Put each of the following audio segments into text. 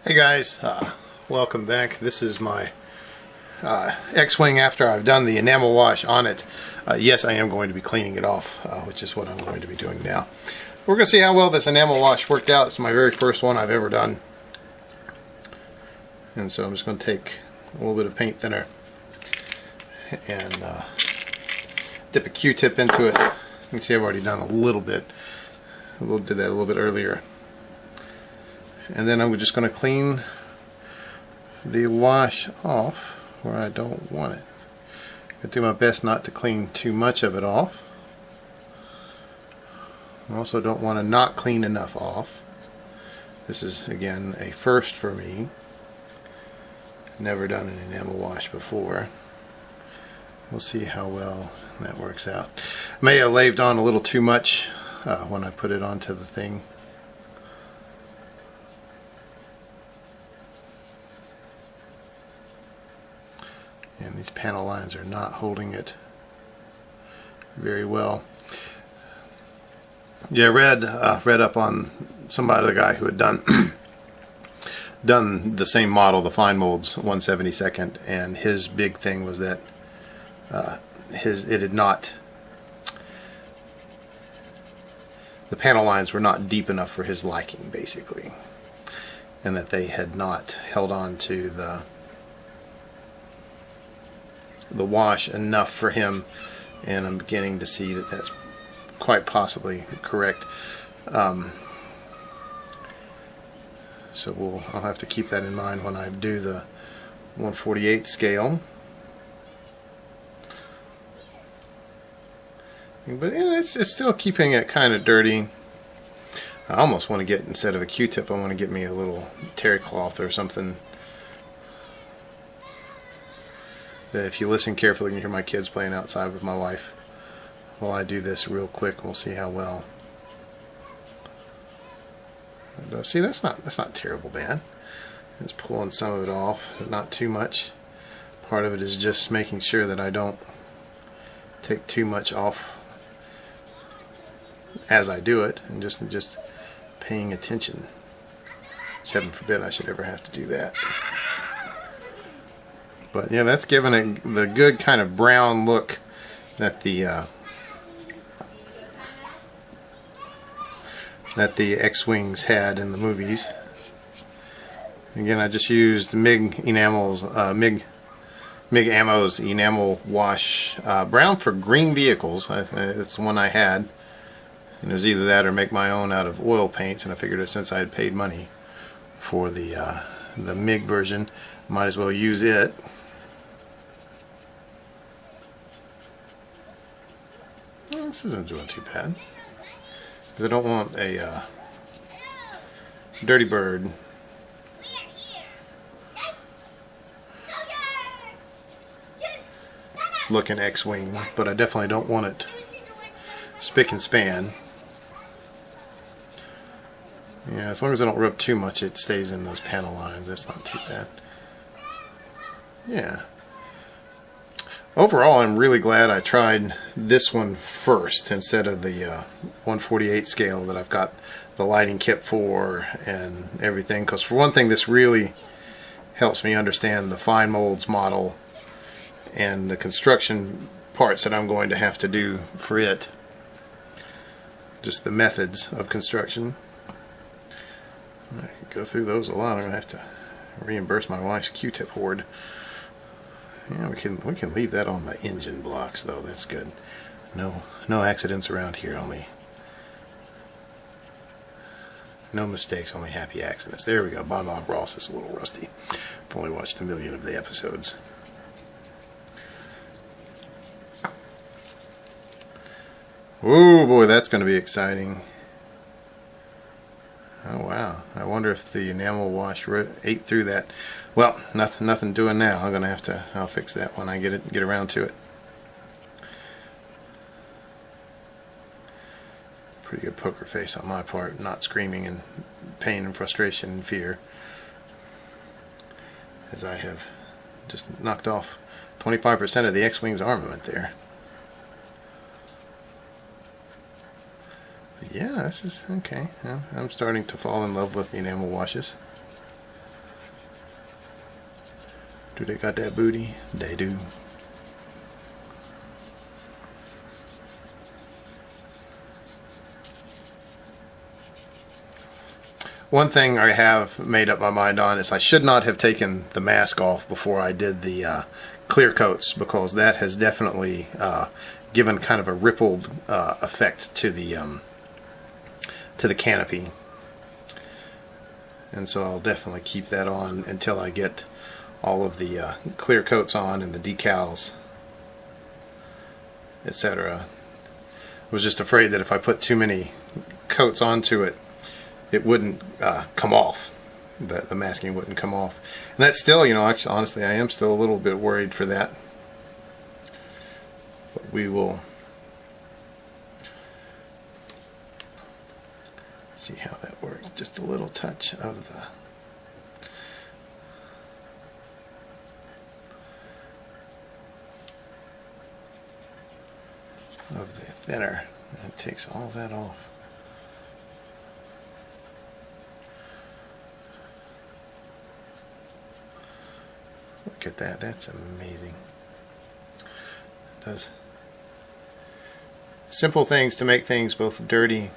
Hey guys, welcome back. This is my X-Wing after I've done the enamel wash on it. Yes, I am going to be cleaning it off, which is what I'm going to be doing now. We're going to see how well this enamel wash worked out. It's my very first one I've ever done. And so I'm just going to take a little bit of paint thinner and dip a Q-tip into it. You can see I've already done a little bit. Did that a little bit earlier. And then I'm just going to clean the wash off where I don't want it. I do my best not to clean too much of it off. I also don't want to not clean enough off. This is again a first for me. Never done an enamel wash before. We'll see how well that works out. May have laved on a little too much when I put it onto the thing. And these panel lines are not holding it very well. Yeah, read up on some other guy who had done done the same model, the fine molds 1/72, and his big thing was that the panel lines were not deep enough for his liking, basically, and that they had not held on to the wash enough for him, and I'm beginning to see that that's quite possibly correct. So I'll have to keep that in mind when I do the 1/48 scale. But yeah, it's still keeping it kind of dirty. I almost want to get, instead of a Q-tip, I want to get me a little terry cloth or something. If you listen carefully, you can hear my kids playing outside with my wife while I do this real quick. We'll see how well. See, that's not terrible bad. Just pulling some of it off, but not too much. Part of it is just making sure that I don't take too much off as I do it, and just paying attention. Which, heaven forbid I should ever have to do that. But yeah, that's giving it the good kind of brown look that the X-Wings had in the movies. Again, I just used MIG Ammo's Enamel Wash Brown for Green Vehicles. It's the one I had, and it was either that or make my own out of oil paints. And I figured that since I had paid money for the MIG version, might as well use it. Well, this isn't doing too bad, because I don't want a dirty bird looking X-Wing, but I definitely don't want it spick and span. Yeah, as long as I don't rub too much, it stays in those panel lines. That's not too bad. Yeah. Overall, I'm really glad I tried this one first instead of the 1/48 scale that I've got the lighting kit for and everything. Because for one thing, this really helps me understand the fine molds model and the construction parts that I'm going to have to do for it. Just the methods of construction. I could go through those a lot. I'm going to have to reimburse my wife's Q-tip hoard. Yeah, we can leave that on my engine blocks, though. That's good. No accidents around here. No mistakes, only happy accidents. There we go. Bon Bob Ross is a little rusty. I've only watched 1 million of the episodes. Oh boy, that's going to be exciting. Oh wow! I wonder if the enamel wash ate through that. Well, nothing doing now. I'm gonna I'll fix that when I get around to it. Pretty good poker face on my part, not screaming in pain and frustration and fear, as I have just knocked off 25% of the X-Wing's armament there. Yeah, this is okay. Yeah, I'm starting to fall in love with the enamel washes. Do they got that booty? They do. One thing I have made up my mind on is I should not have taken the mask off before I did the clear coats, because that has definitely given kind of a rippled effect to the canopy. And so I'll definitely keep that on until I get all of the clear coats on and the decals, etc. I was just afraid that if I put too many coats onto it, it wouldn't come off. The masking wouldn't come off. And that's still, you know, actually, honestly, I am still a little bit worried for that. But we will see how that works. Just a little touch of the thinner, and it takes all that off. Look at that, that's amazing. It does simple things to make things both dirty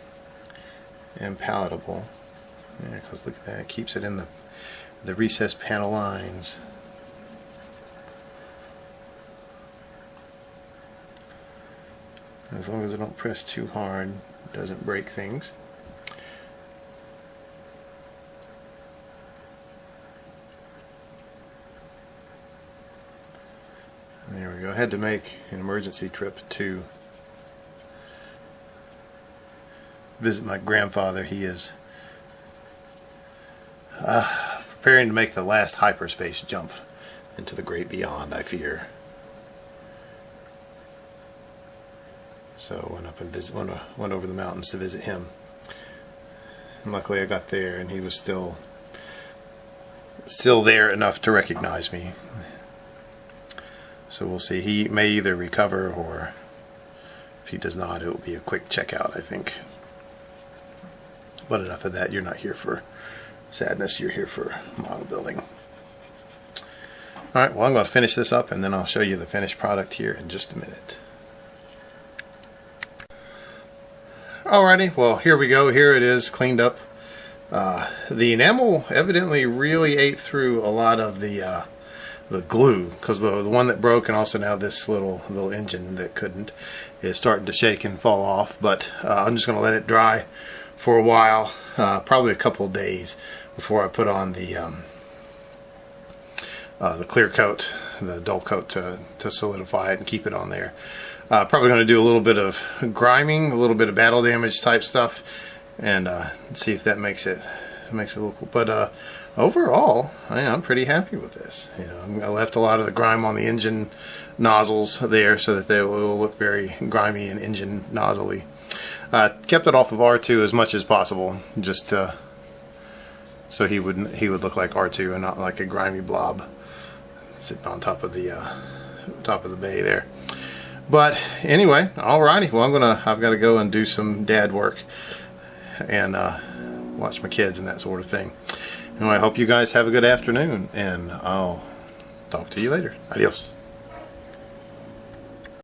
and palatable. Yeah, because look at that, it keeps it in the recessed panel lines. As long as I don't press too hard, it doesn't break things. There we go. I had to make an emergency trip to visit my grandfather. He is preparing to make the last hyperspace jump into the great beyond, I fear. So went up and went over the mountains to visit him. And luckily I got there and he was still there enough to recognize me. So we'll see. He may either recover, or if he does not, it will be a quick checkout, I think. But enough of that. You're not here for sadness. You're here for model building. Alright, well, I'm going to finish this up and then I'll show you the finished product here in just a minute. Alrighty, well, here we go. Here it is, cleaned up. The enamel evidently really ate through a lot of the glue, because the one that broke, and also now this little engine that couldn't, is starting to shake and fall off. But I'm just going to let it dry for a while, probably a couple of days, before I put on the clear coat, the dull coat, to solidify it and keep it on there. Probably going to do a little bit of griming, a little bit of battle damage type stuff, and see if that makes it look cool. But overall, I'm pretty happy with this. You know, I left a lot of the grime on the engine nozzles there so that they will look very grimy and engine nozzly. Kept it off of R2 as much as possible, just so he would look like R2 and not like a grimy blob sitting on top of the bay there. But anyway, alrighty. Well, I've got to go and do some dad work and watch my kids and that sort of thing. Anyway, I hope you guys have a good afternoon, and I'll talk to you later. Adios.